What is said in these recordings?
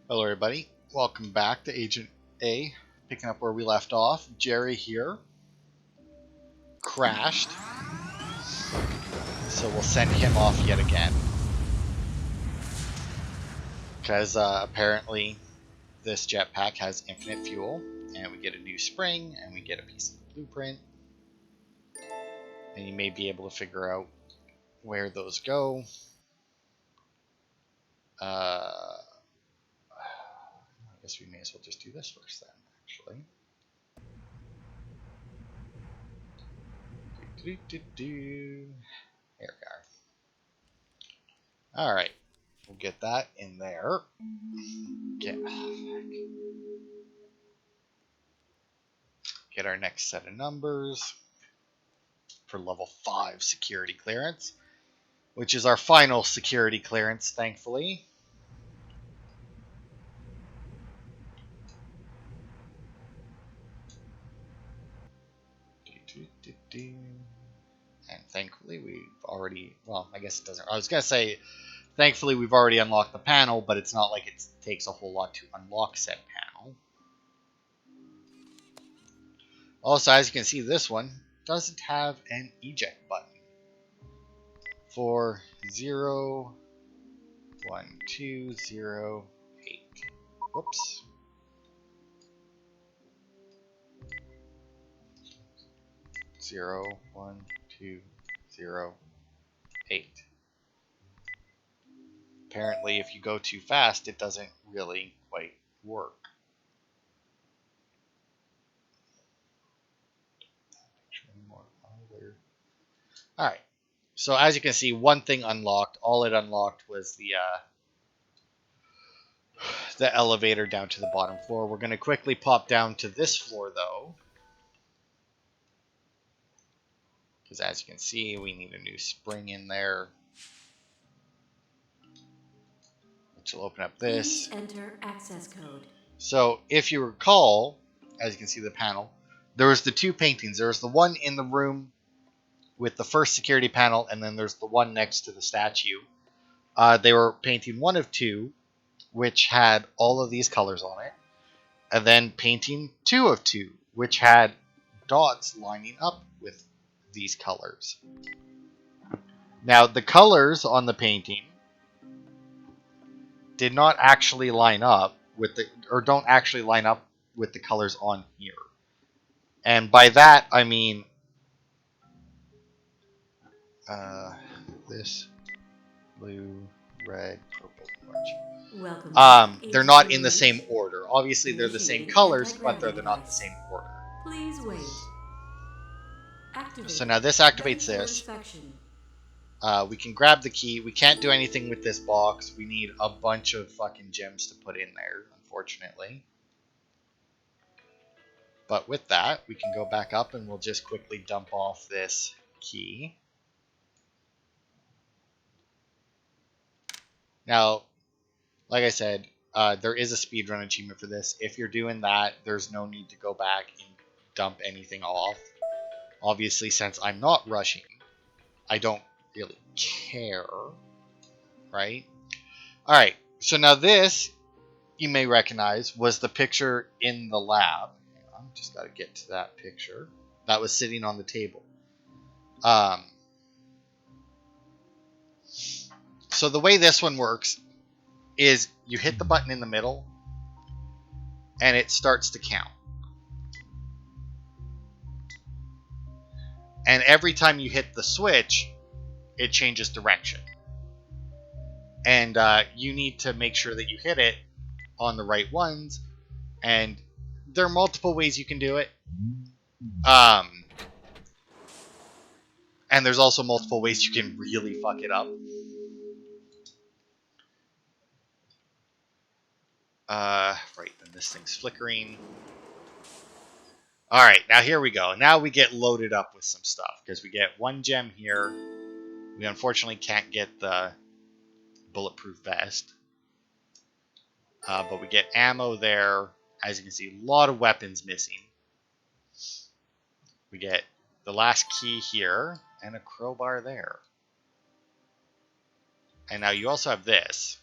Hello everybody, welcome back to Agent A, picking up where we left off. Jerry here crashed, so we'll send him off yet again. Because apparently this jetpack has infinite fuel, and we get a new spring, and we get a piece of the blueprint. And you may be able to figure out where those go. I guess we may as well just do this first then, actually. Here we are. Alright, we'll get that in there. Get our next set of numbers for level 5 security clearance, which is our final security clearance, thankfully. And thankfully we've already, well, I guess it doesn't, I was going to say, thankfully we've already unlocked the panel, but it's not like it takes a whole lot to unlock said panel. Also, as you can see, this one doesn't have an eject button. For 0, 1, 2, 0, 8. Whoops. 0, 1, 2, 0, 8. Apparently, if you go too fast, it doesn't really quite work. Alright, so as you can see, one thing unlocked. All it unlocked was the elevator down to the bottom floor. We're going to quickly pop down to this floor, though. Because as you can see, we need a new spring in there. Which will open up this. Please enter access code. So, if you recall, as you can see the panel, there was the two paintings. There was the one in the room with the first security panel, and then there's the one next to the statue. They were painting one of two, which had all of these colors on it, and then painting 2 of 2, which had dots lining up with these colors. Now, the colors on the painting did not actually line up with the, or don't actually line up with the colors on here. And by that, I mean this blue, red, purple, orange. Welcome. They're not in the same order. Obviously, they're the same colors, but they're not the same order. Please wait. Activate. So now this activates this. We can grab the key. We can't do anything with this box. We need a bunch of fucking gems to put in there, unfortunately. But with that, we can go back up and we'll just quickly dump off this key. Now, like I said, there is a speedrun achievement for this. If you're doing that, there's no need to go back and dump anything off. Obviously, since I'm not rushing, I don't really care, right? Alright, so now this, you may recognize, was the picture in the lab. Hang on, just got to get to that picture. That was sitting on the table. So the way this one works is you hit the button in the middle and it starts to count. And every time you hit the switch, it changes direction. And you need to make sure that you hit it on the right ones. And there are multiple ways you can do it. And there's also multiple ways you can really fuck it up. Right, then this thing's flickering. Alright, now here we go. Now we get loaded up with some stuff. Because we get one gem here. We unfortunately can't get the bulletproof vest. But we get ammo there. As you can see, a lot of weapons missing. We get the last key here. And a crowbar there. And now you also have this.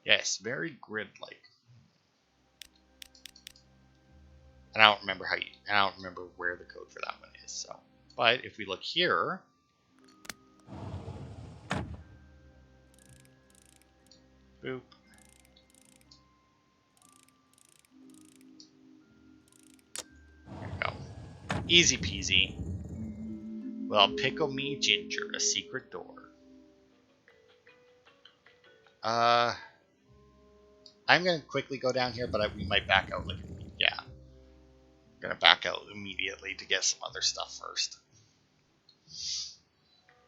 Yes, very grid-like. And I don't remember where the code for that one is. So, but if we look here, boop. There we go. Easy peasy. Well, pickle me ginger, a secret door. I'm gonna quickly go down here, but we might back out. Yeah, I'm gonna back out immediately to get some other stuff first.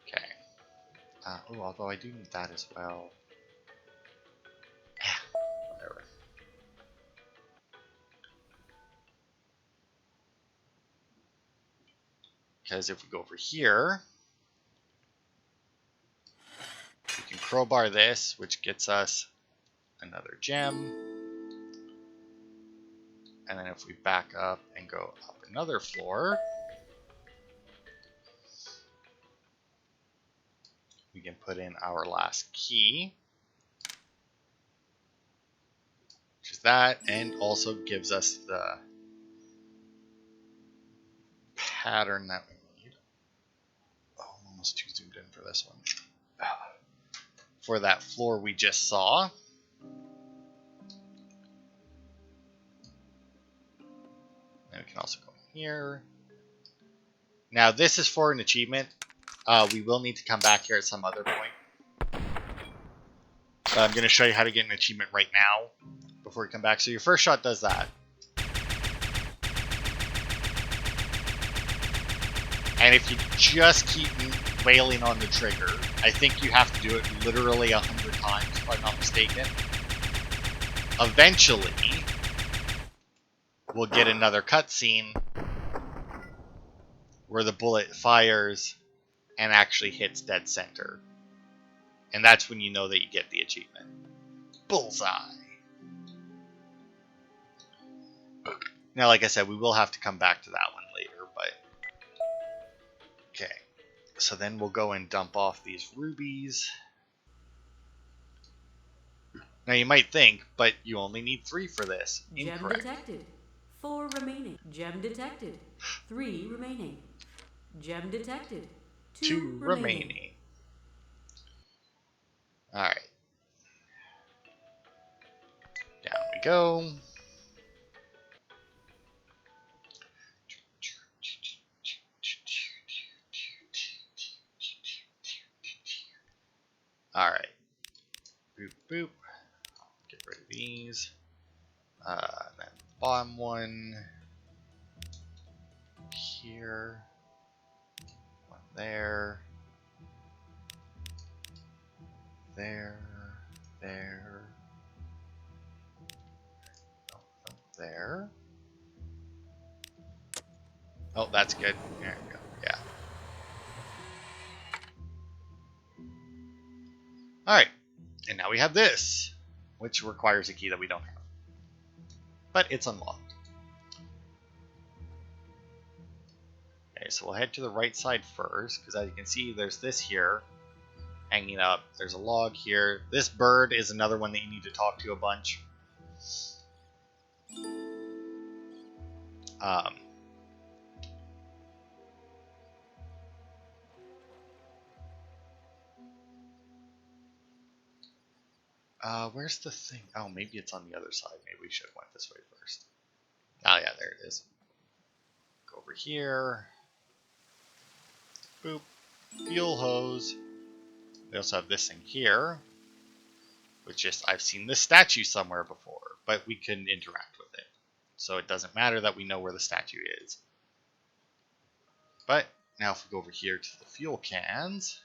Okay. Although I do need that as well. Yeah, whatever. Because if we go over here, we can crowbar this, which gets us another gem. And then if we back up and go up another floor, we can put in our last key, which is that, and also gives us the pattern that we need. Oh, I'm almost too zoomed in for this one. For that floor we just saw. And we can also go in here. Now this is for an achievement. We will need to come back here at some other point. But I'm going to show you how to get an achievement right now before we come back. So your first shot does that. And if you just keep wailing on the trigger, I think you have to do it literally 100 times, if I'm not mistaken. Eventually, we'll get another cutscene where the bullet fires and actually hits dead center. And that's when you know that you get the achievement. Bullseye! Now, like I said, we will have to come back to that one later, but... Okay. So then we'll go and dump off these rubies. Now you might think, but you only need 3 for this. Incorrect. Gem detected. 4 remaining. Gem detected. 3 remaining. Gem detected. 2 remaining. Alright. Down we go. Alright. Boop, boop. Get rid of these. Then bottom one. Here. One there. There. There. Oh, there. Oh, that's good. There we go. Yeah. Alright. And now we have this, which requires a key that we don't have. But it's unlocked. Okay, so we'll head to the right side first, because as you can see, there's this here hanging up. There's a log here. This bird is another one that you need to talk to a bunch. Where's the thing? Oh, maybe it's on the other side. Maybe we should have went this way first. Oh, yeah, there it is. Go over here. Boop. Fuel hose. We also have this thing here, which is, I've seen this statue somewhere before, but we couldn't interact with it. So it doesn't matter that we know where the statue is. But now if we go over here to the fuel cans,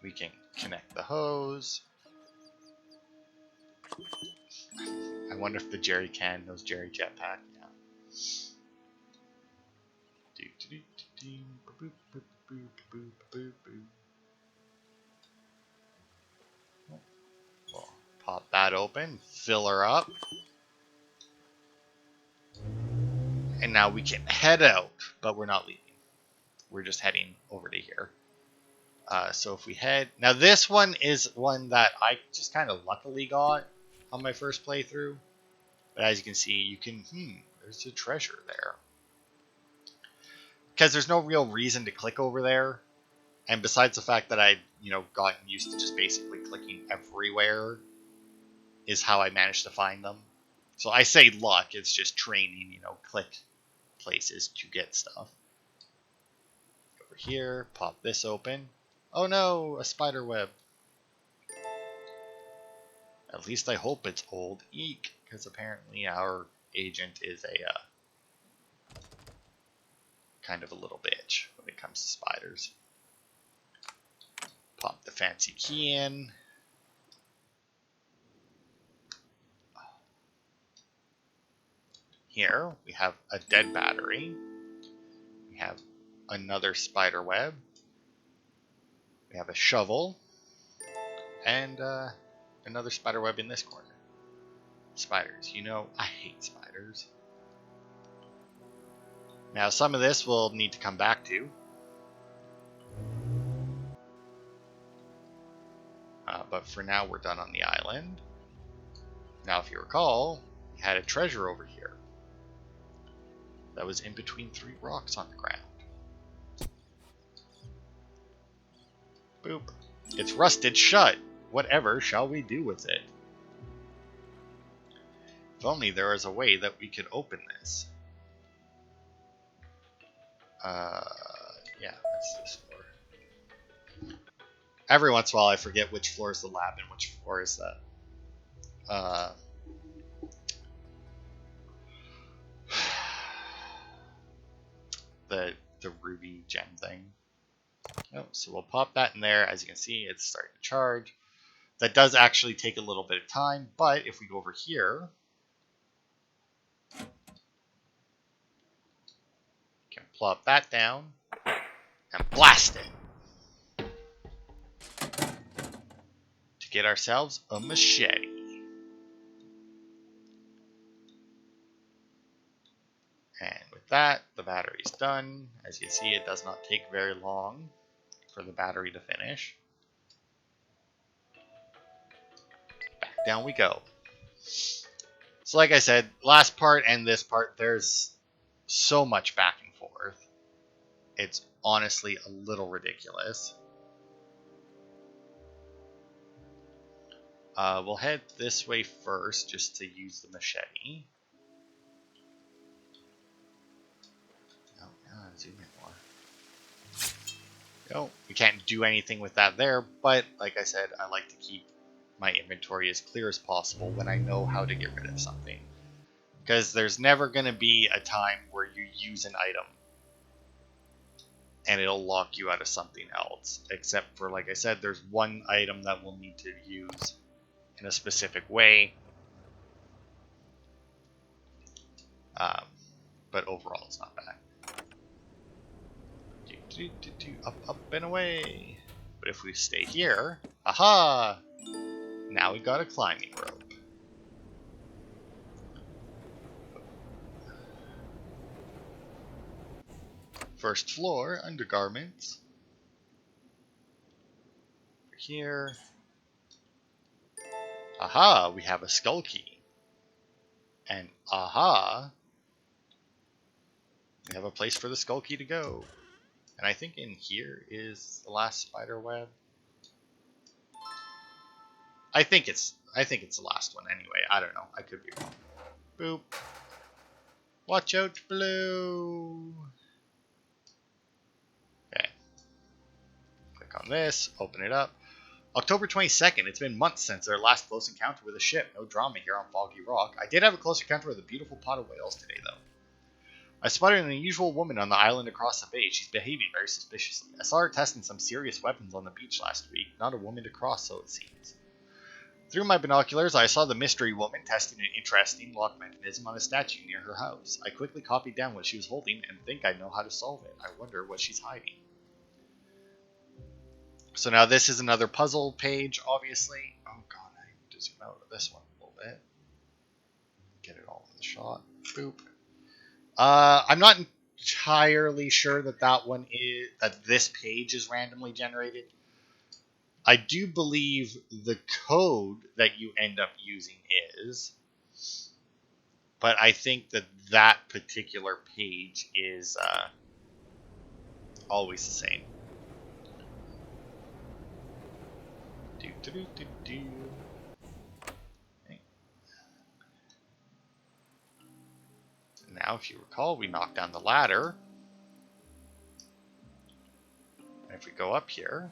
we can connect the hose. I wonder if the jerry can knows Jerry Jetpack. We'll pop that open, fill her up. And now we can head out, but we're not leaving. We're just heading over to here. So if we head... Now this one is one that I just kind of luckily got on my first playthrough. But as you can see, you can... there's a treasure there. Because there's no real reason to click over there. And besides the fact that I'd, gotten used to just basically clicking everywhere is how I managed to find them. So I say luck, it's just training, click places to get stuff. Over here, pop this open. Oh no, a spider web. At least I hope it's old. Eek, because apparently our agent is a kind of a little bitch when it comes to spiders. Pop the fancy key in. Here we have a dead battery. We have another spider web. We have a shovel. And another spider web in this corner. Spiders. I hate spiders. Now some of this we'll need to come back to. But for now we're done on the island. Now if you recall, we had a treasure over here. That was in between 3 rocks on the ground. Boop. It's rusted shut. Whatever shall we do with it? If only there was a way that we could open this. Yeah, that's this floor. Every once in a while I forget which floor is the lab and which floor is the ruby gem thing. Oh, so we'll pop that in there. As you can see, it's starting to charge. That does actually take a little bit of time, but if we go over here, we can plop that down and blast it to get ourselves a machete. And with that, the battery's done. As you see, it does not take very long for the battery to finish. Back down we go. So like I said, last part and this part, there's so much back and forth. It's honestly a little ridiculous. We'll head this way first just to use the machete. Zoom in more. We can't do anything with that there, but like I said, I like to keep my inventory as clear as possible when I know how to get rid of something. Because there's never going to be a time where you use an item and it'll lock you out of something else. Except for, like I said, there's one item that we'll need to use in a specific way. But overall, it's not bad. Up, up, and away. But if we stay here, aha! Now we've got a climbing rope. First floor, undergarments. Over here. Aha, we have a skull key. And aha, we have a place for the skull key to go. And I think in here is the last spider web. I think it's the last one anyway. I don't know. I could be wrong. Boop. Watch out, Blue. Okay. Click on this. Open it up. October 22nd. It's been months since our last close encounter with a ship. No drama here on Foggy Rock. I did have a close encounter with a beautiful pot of whales today, though. I spotted an unusual woman on the island across the bay. She's behaving very suspiciously. I saw her testing some serious weapons on the beach last week. Not a woman to cross, so it seems. Through my binoculars, I saw the mystery woman testing an interesting lock mechanism on a statue near her house. I quickly copied down what she was holding and think I know how to solve it. I wonder what she's hiding. So now this is another puzzle page, obviously. Oh god, I need to zoom out of this one a little bit. Get it all in the shot. Boop. I'm not entirely sure that this page is randomly generated. I do believe the code that you end up using is, but I think that particular page is always the same. Okay. Now, if you recall, we knocked down the ladder. And if we go up here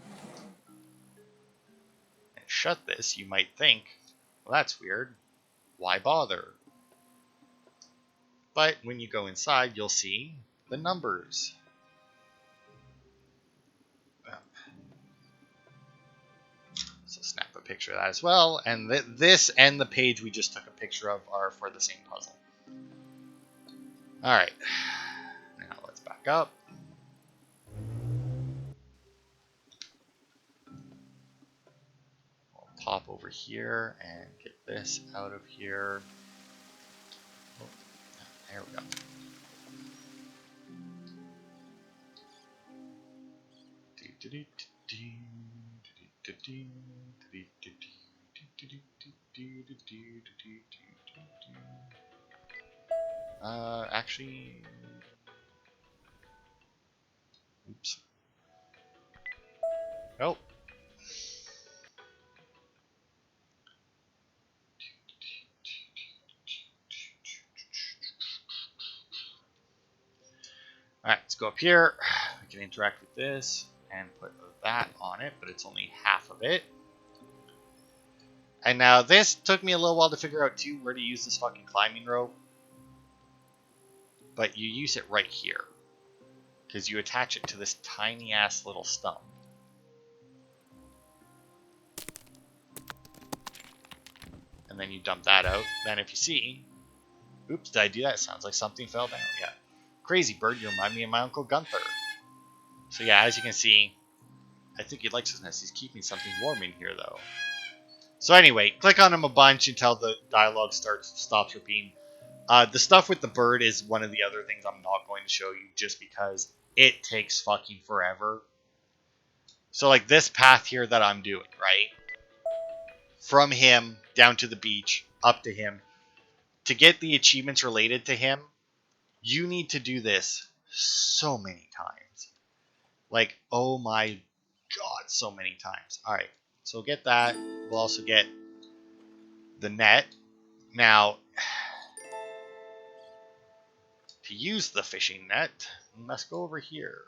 and shut this, you might think, well, that's weird. Why bother? But when you go inside, you'll see the numbers. So snap a picture of that as well. And this and the page we just took a picture of are for the same puzzle. All right. Now let's back up. We'll pop over here and get this out of here. Oh, there we go. Actually, oops. Oh. Alright, let's go up here. We can interact with this and put that on it, but it's only half of it. And now this took me a little while to figure out too where to use this fucking climbing rope. But you use it right here. Because you attach it to this tiny ass little stump. And then you dump that out. Then if you see... Oops, did I do that? It sounds like something fell down. Yeah. Crazy bird, you remind me of my Uncle Gunther. So yeah, as you can see, I think he likes his nest. He's keeping something warm in here, though. So anyway, click on him a bunch until the dialogue stops repeating. The stuff with the bird is one of the other things I'm not going to show you just because it takes fucking forever. So like this path here that I'm doing, right? From him down to the beach, up to him. To get the achievements related to him, you need to do this so many times. Like, oh my god, so many times. Alright, so we'll get that. We'll also get the net. Now, to use the fishing net, we must go over here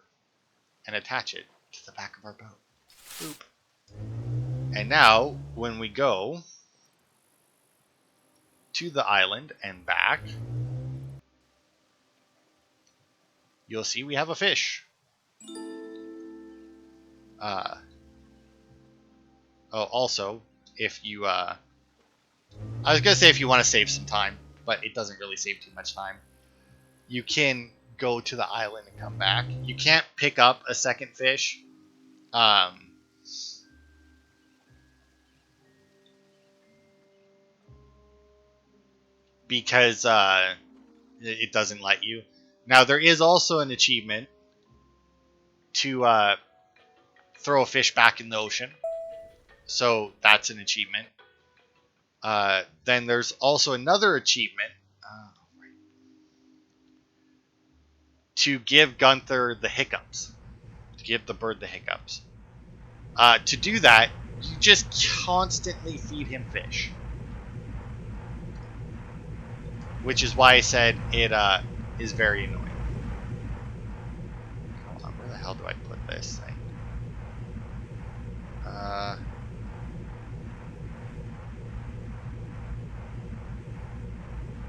and attach it to the back of our boat. Boop. And now, when we go to the island and back, you'll see we have a fish. Also, if you, I was going to say if you want to save some time, but it doesn't really save too much time. You can go to the island and come back. You can't pick up a second fish. Because it doesn't let you. Now, there is also an achievement to throw a fish back in the ocean. So that's an achievement. Then there's also another achievement to give Gunther the hiccups. To give the bird the hiccups. To do that, you just constantly feed him fish. Which is why I said it is very annoying. Hold on, where the hell do I put this thing?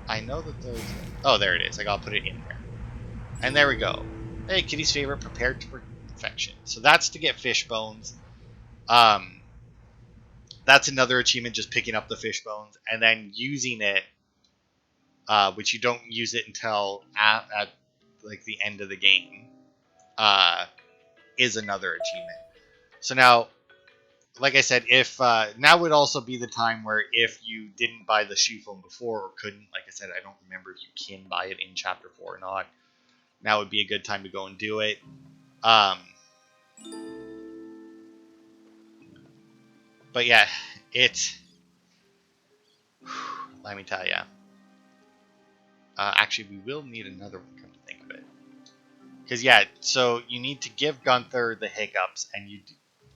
I know that there's... Oh, there it is. I gotta put it in there. And there we go. Hey, Kitty's favorite, prepared to perfection. So that's to get fish bones. That's another achievement, just picking up the fish bones and then using it, which you don't use it until at like the end of the game, is another achievement. So now, like I said, if now would also be the time where if you didn't buy the shoe phone before or couldn't, like I said, I don't remember if you can buy it in Chapter 4 or not. Now would be a good time to go and do it. But yeah, let me tell you. Actually, we will need another one, come to think of it. Because, yeah, so you need to give Gunther the hiccups, and you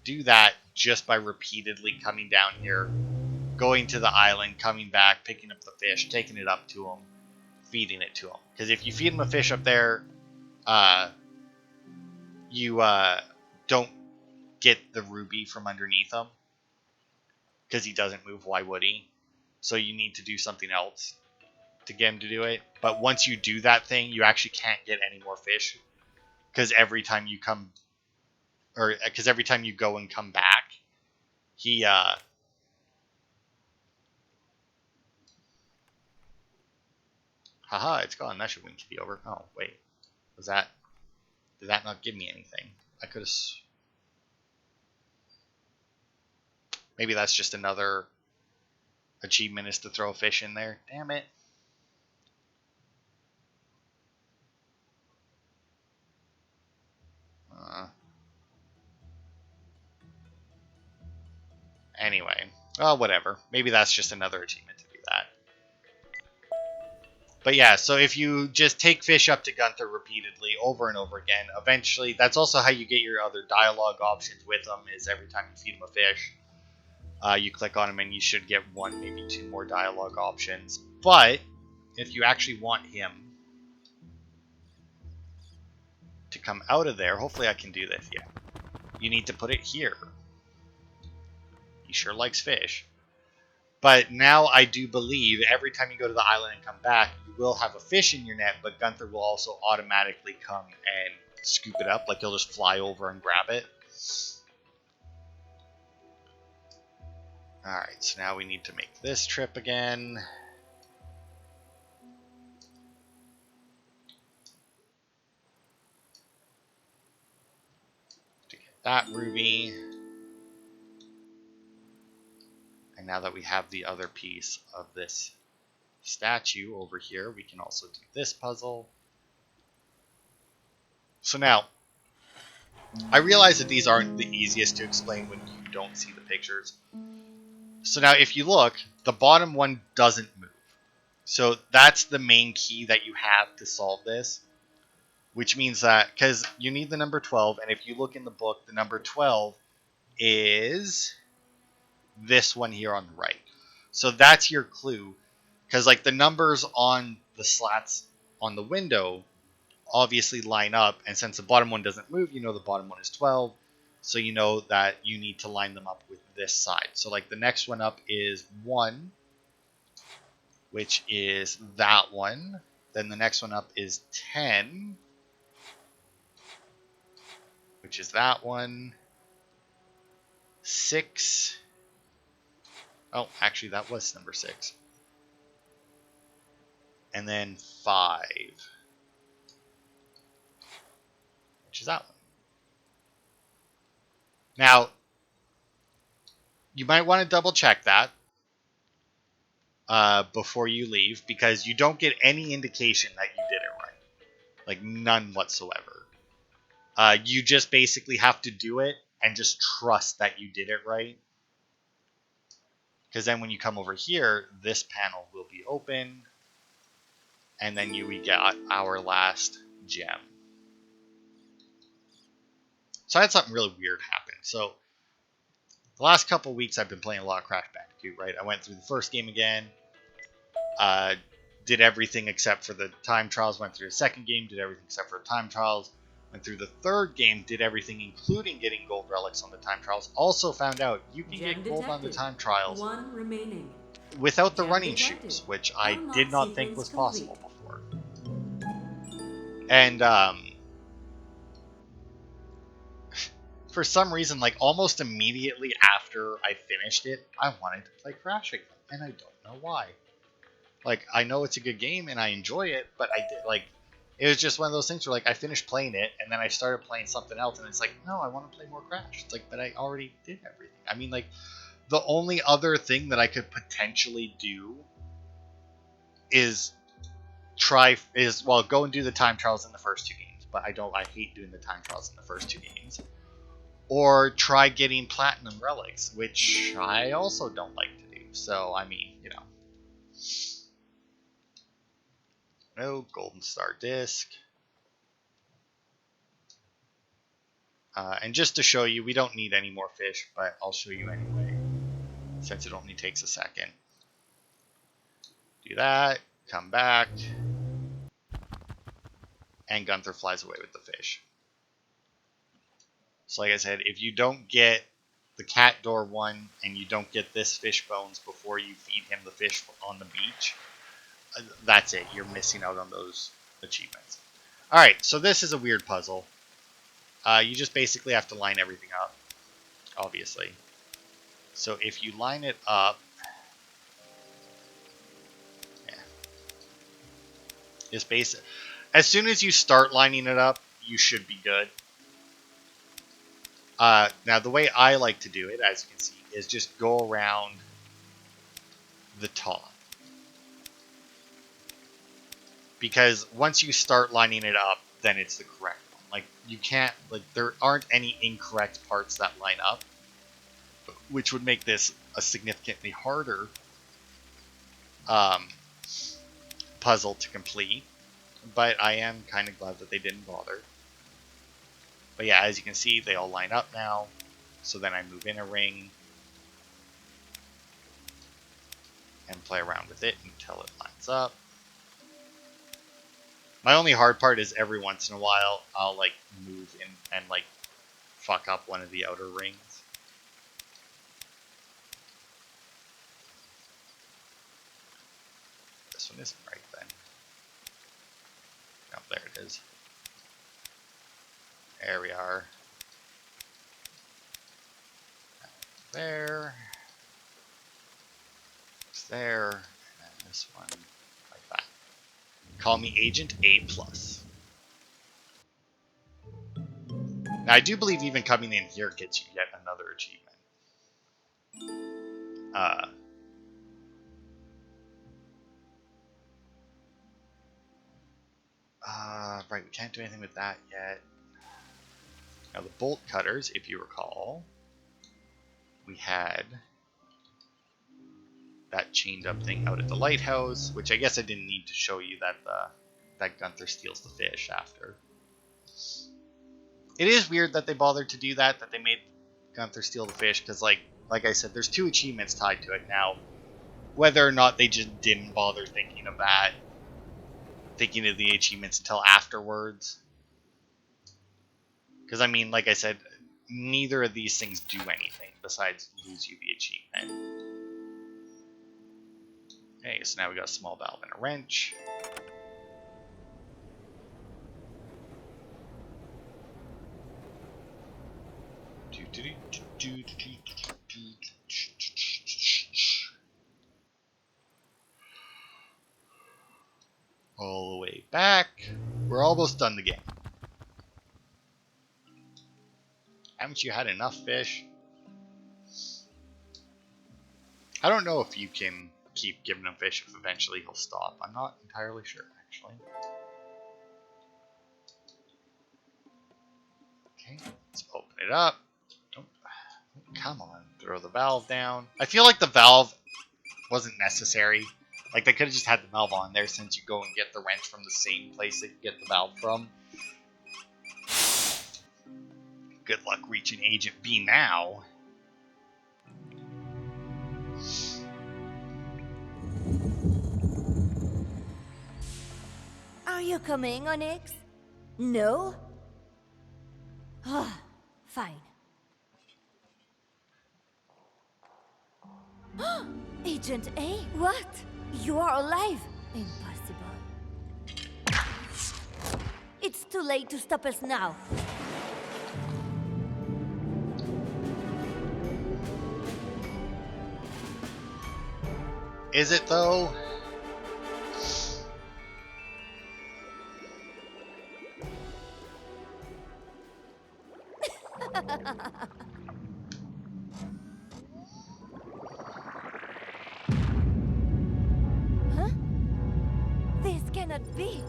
do that just by repeatedly coming down here, going to the island, coming back, picking up the fish, taking it up to him, feeding it to him. Because if you feed him a fish up there, you don't get the ruby from underneath him. Because he doesn't move, why would he? So you need to do something else to get him to do it. But once you do that thing, you actually can't get any more fish. Because every time you come, or because every time you go and come back, he haha, it's gone. That should win Kitty over. Oh wait, was that? Did that not give me anything? I could have. Maybe that's just another achievement is to throw a fish in there. Damn it. Anyway, well, whatever. Maybe that's just another achievement to do that. But yeah, so if you just take fish up to Gunther repeatedly over and over again, eventually, that's also how you get your other dialogue options with them, is every time you feed him a fish, you click on him and you should get one, maybe two more dialogue options. But if you actually want him to come out of there, hopefully I can do this, yeah. You need to put it here. He sure likes fish. But now I do believe every time you go to the island and come back, you will have a fish in your net, but Gunther will also automatically come and scoop it up. Like he'll just fly over and grab it. Alright, so now we need to make this trip again. To get that ruby. And now that we have the other piece of this statue over here, we can also do this puzzle. So now, I realize that these aren't the easiest to explain when you don't see the pictures. So now if you look, the bottom one doesn't move. So that's the main key that you have to solve this. Which means that, because you need the number 12, and if you look in the book, the number 12 is this one here on the right. So that's your clue. Because like the numbers on the slats on the window obviously line up, and since the bottom one doesn't move, you know the bottom one is 12. So you know that you need to line them up with this side. So like the next one up is 1, which is that one. Then the next one up is 10, which is that one. 6. Oh, actually, that was number 6. And then 5, which is that one. Now, you might want to double check that before you leave, because you don't get any indication that you did it right. Like, none whatsoever. You just basically have to do it and just trust that you did it right. Because then when you come over here, this panel will be open. And then we got our last gem. So I had something really weird happen. So the last couple weeks I've been playing a lot of Crash Bandicoot, right? I went through the first game again. Did everything except for the time trials. Went through the second game, did everything except for the time trials. Went through the third game, did everything including getting gold relics on the time trials. Also found out you can get gold on the time trials 1 remaining. without the Gem running detected. shoes, which I Unlock did not think sequence was complete. possible before. And for some reason, like almost immediately after I finished it, I wanted to play Crash again, and I don't know why. Like, I know it's a good game and I enjoy it, but I did like it was just one of those things where like I finished playing it and then I started playing something else, and it's like, no, I want to play more Crash. It's like, but I already did everything. I mean, like the only other thing that I could potentially do is go and do the time trials in the first 2 games, but I hate doing the time trials in the first 2 games. or try getting platinum relics, which I also don't like to do. So, I mean, you know. No golden star disc. And just to show you, we don't need any more fish, but I'll show you anyway, since it only takes a second. Do that, come back, and Gunther flies away with the fish. So like I said, if you don't get the cat door one, and you don't get this fish bones before you feed him the fish on the beach, that's it. You're missing out on those achievements. Alright, so this is a weird puzzle. You just basically have to line everything up, obviously. So if you line it up, just basic. As soon as you start lining it up, you should be good. Now the way I like to do it, as you can see, is just go around the top. Because once you start lining it up, then it's the correct one. Like, you can't, like, there aren't any incorrect parts that line up, which would make this a significantly harder puzzle to complete. But I am kind of glad that they didn't bother. But yeah, as you can see, they all line up now. So then I move in a ring and play around with it until it lines up. My only hard part is every once in a while, I'll like move in and like fuck up one of the outer rings. This one isn't right then. Oh, there it is. There we are. There. It's there. And then this one like that. Call me Agent A+. Now, I do believe even coming in here gets you yet another achievement. Right, we can't do anything with that yet. Now, the bolt cutters, if you recall, we had that chained up thing out at the lighthouse, which I guess I didn't need to show you that that Gunther steals the fish after. It is weird that they bothered to do that they made Gunther steal the fish, because like I said, there's 2 achievements tied to it now. Whether or not they just didn't bother thinking of that, thinking of the achievements until afterwards. Because, I mean, like I said, neither of these things do anything besides lose you the achievement. Okay, so now we got a small valve and a wrench. All the way back. We're almost done the game. Haven't you had enough fish? I don't know if you can keep giving him fish if eventually he'll stop. I'm not entirely sure, actually. Okay, let's open it up. Don't, come on, throw the valve down. I feel like the valve wasn't necessary. Like, they could have just had the valve on there, since you go and get the wrench from the same place that you get the valve from. Good luck reaching Agent B now. Are you coming, Onyx? No? Ah, fine. Agent A? What? You are alive? Impossible. It's too late to stop us now. Is it, though? Huh? This cannot be.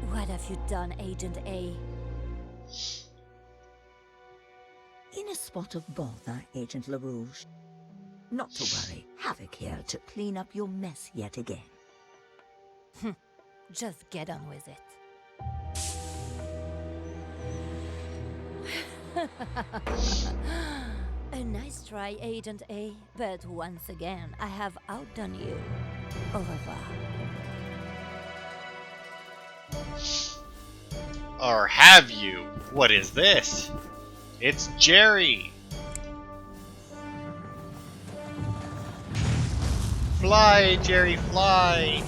What have you done, Agent A? spot of bother, Agent LaRouge. Not to worry, Havok here to clean up your mess yet again. Just get on with it. A nice try, Agent A, but once again, I have outdone you. Au revoir. Or have you? What is this? It's Jerry! Fly, Jerry, fly!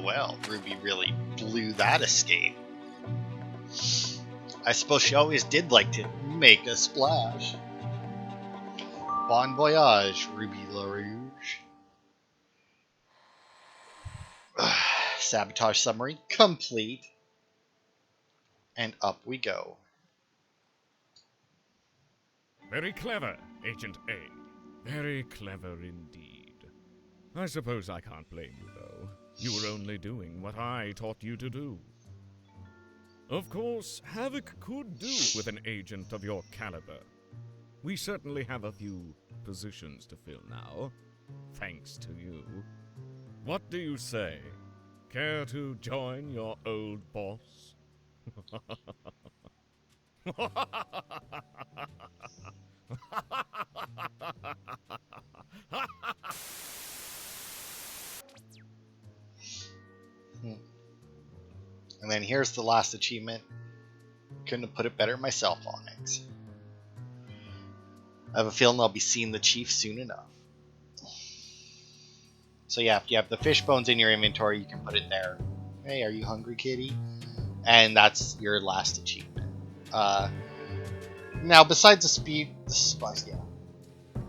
Well, Ruby really blew that escape. I suppose she always did like to make a splash. Bon voyage, Ruby LaRouge. Sabotage submarine complete. And up we go. Very clever, Agent A. Very clever indeed. I suppose I can't blame you, though. You were only doing what I taught you to do. Of course, Havok could do with an agent of your caliber. We certainly have a few positions to fill now, thanks to you. What do you say? Care to join your old boss? And then here's the last achievement. Couldn't have put it better myself, Onyx. I have a feeling I'll be seeing the chief soon enough. So yeah, if you have the fish bones in your inventory, you can put it there. Hey, are you hungry, kitty? And that's your last achievement. Now, besides the speed... Yeah.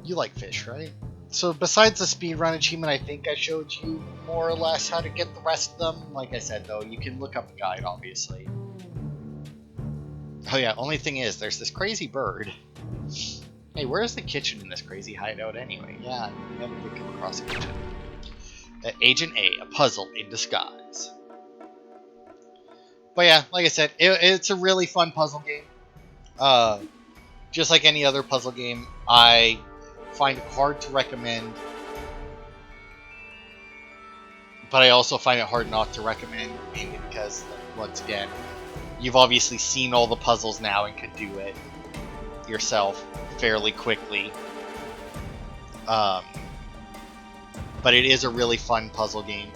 You like fish, right? So besides the speedrun achievement, I think I showed you more or less how to get the rest of them. Like I said, though, you can look up a guide, obviously. Oh yeah, only thing is, there's this crazy bird. Hey, where's the kitchen in this crazy hideout anyway? Yeah, I never did come across a kitchen. Agent A, a puzzle in disguise. But yeah, like I said, it's a really fun puzzle game. Just like any other puzzle game, I find it hard to recommend, but I also find it hard not to recommend, mainly because, once again, you've obviously seen all the puzzles now and could do it yourself fairly quickly. But it is a really fun puzzle game.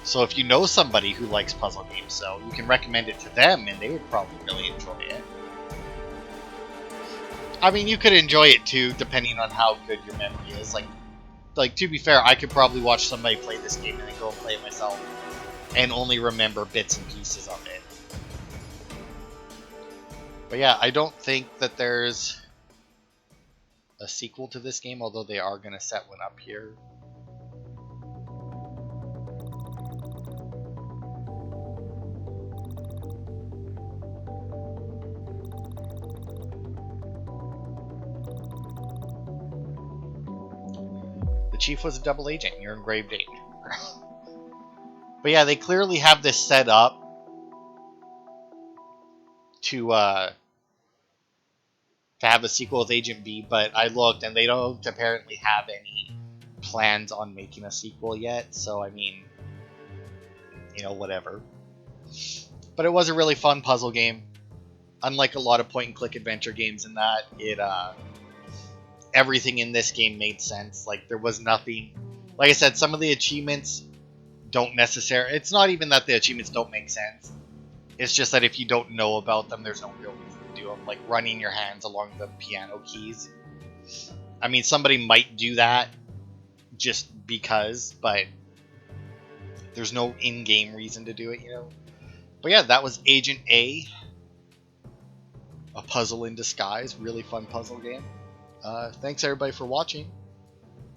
So if you know somebody who likes puzzle games, so you can recommend it to them, and they would probably really enjoy it. I mean, you could enjoy it too, depending on how good your memory is. Like to be fair, I could probably watch somebody play this game and then go and play it myself, and only remember bits and pieces of it. But yeah, I don't think that there's a sequel to this game, although they are going to set one up here. The chief was a double agent. You're in grave danger. But yeah, they clearly have this set up to have a sequel with Agent B, but I looked and they don't apparently have any plans on making a sequel yet, so I mean, you know, whatever. But it was a really fun puzzle game. Unlike a lot of point-and-click adventure games in that, everything in this game made sense. Like, there was nothing... Like I said, some of the achievements don't necessarily... It's not even that the achievements don't make sense. It's just that if you don't know about them, there's no real reason to do them. Like, running your hands along the piano keys. I mean, somebody might do that just because, but there's no in-game reason to do it, you know? But yeah, that was Agent A. A puzzle in disguise. Really fun puzzle game. Thanks everybody for watching,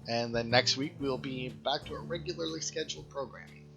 And then next week we'll be back to our regularly scheduled programming.